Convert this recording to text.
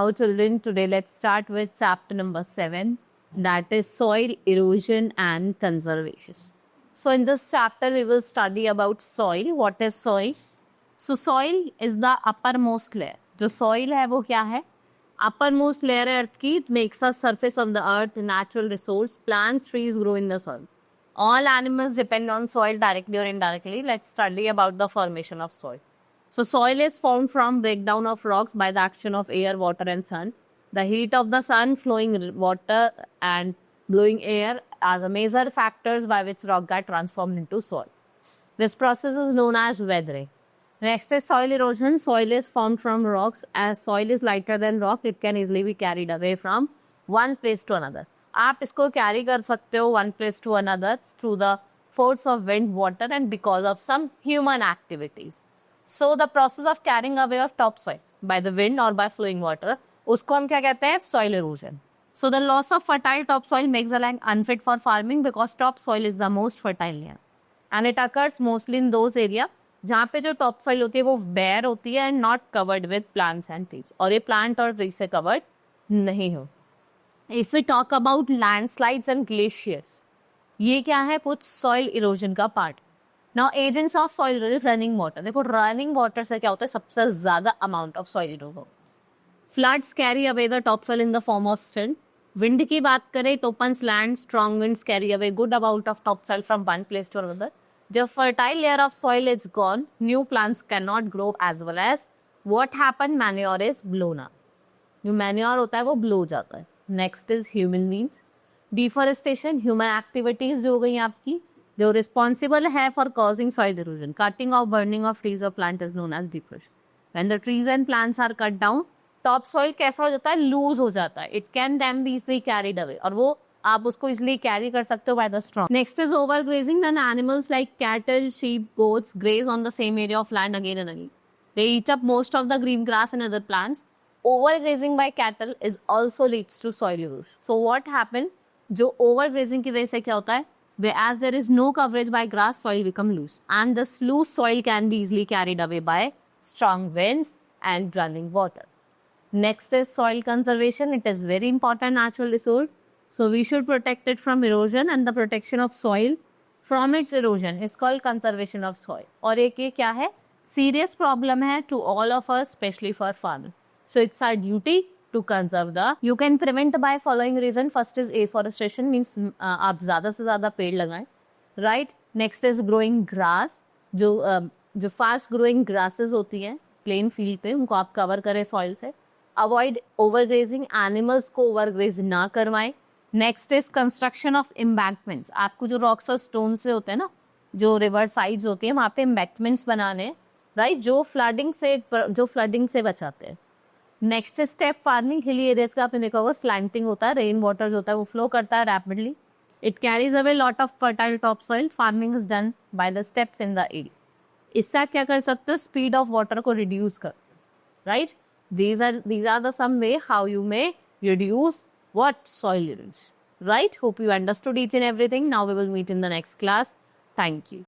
Now children, today let's start with chapter number 7, that is soil erosion and conservation. So in this chapter we will study about soil. What is soil? So soil is the uppermost layer. जो soil है वो क्या है? Uppermost layer है earth की. It makes a surface of the earth, natural resource. Plants, trees grow in the soil. All animals depend on soil directly or indirectly. Let's study about the formation of soil. So soil is formed from breakdown of rocks by the action of air, water and sun. The heat of the sun, flowing water and blowing air are the major factors by which rock got transformed into soil. This process is known as weathering. Next is soil erosion. Soil is formed from rocks. As soil is lighter than rock, it can easily be carried away from one place to another. आप इसको carry कर सकते हो one place to another through the force of wind, water and because of some human activities. So the process of carrying away of topsoil by the wind or by flowing water, उसको हम क्या कहते हैं? Soil erosion. So the loss of fertile topsoil makes the land unfit for farming because topsoil is the most fertile layer, and it occurs mostly in those area जहाँ पे जो topsoil होती है वो bare होती है and not covered with plants and trees, और ये plant और tree से covered नहीं हो. If we talk about landslides and glaciers, ये क्या है? कुछ soil erosion का part. Now agents of soil running water. देखो running water से क्या होता है? सबसे ज़्यादा amount of soil erosion हो. Floods carry away the topsoil in the form of silt. Wind की बात करें, it opens land. Strong winds carry away good amount of topsoil from one place to another. जब fertile layer of soil is gone, new plants cannot grow as well as what happen? Manure is blown up. जो manure होता है वो blow हो जाता है. Next is human means. Deforestation, human activities जो हो गई आपकी, जो responsible है for causing soil erosion. Cutting or burning of trees or plant is known as deforestation. When the trees and plants are cut down, topsoil कैसा हो जाता है? Loose हो जाता है. It can then be easily carried away. और वो आप उसको easily carry कर सकते हो by the storm. Next is overgrazing. When animals like cattle, sheep, goats graze on the same area of land again and again, they eat up most of the green grass and other plants. Overgrazing by cattle is also leads to soil erosion. So what happened? जो overgrazing की वजह से क्या होता है? As there is no coverage by grass, soil become loose, and this loose soil can be easily carried away by strong winds and running water. Next is soil conservation. It is very important natural resource. So we should protect it from erosion, and the protection of soil from its erosion is called conservation of soil. और एक ये क्या है? Serious problem है to all of us, especially for farmers. So it's our duty to conserve the. You can prevent by following reason. First is afforestation, means आप ज़्यादा से ज़्यादा पेड़ लगाएं, right? Next is growing grass. जो fast growing grasses होती हैं plain field पे, उनको आप cover करें soil से. Avoid overgrazing. Animals को overgraze ना करवाएं. Next is construction of embankments. आपको जो rocks और stones से होते हैं ना, जो river sides होती हैं, वहाँ पे embankments बनाने, right? जो flooding से बचाते हैं. Next step farming. Hilly areas का आपने देखा होगा स्लैंटिंग होता है, रेन वाटर जो होता है वो फ्लो करता है rapidly. It carries away lot of fertile top soil. Farming is done by the steps in the area. इससे आप क्या कर सकते हो? स्पीड ऑफ वाटर को रिड्यूस कर, right? these are the some way how you may reduce what soil erosion, right? Hope you understood each and everything. Now we will meet in the next class. Thank you.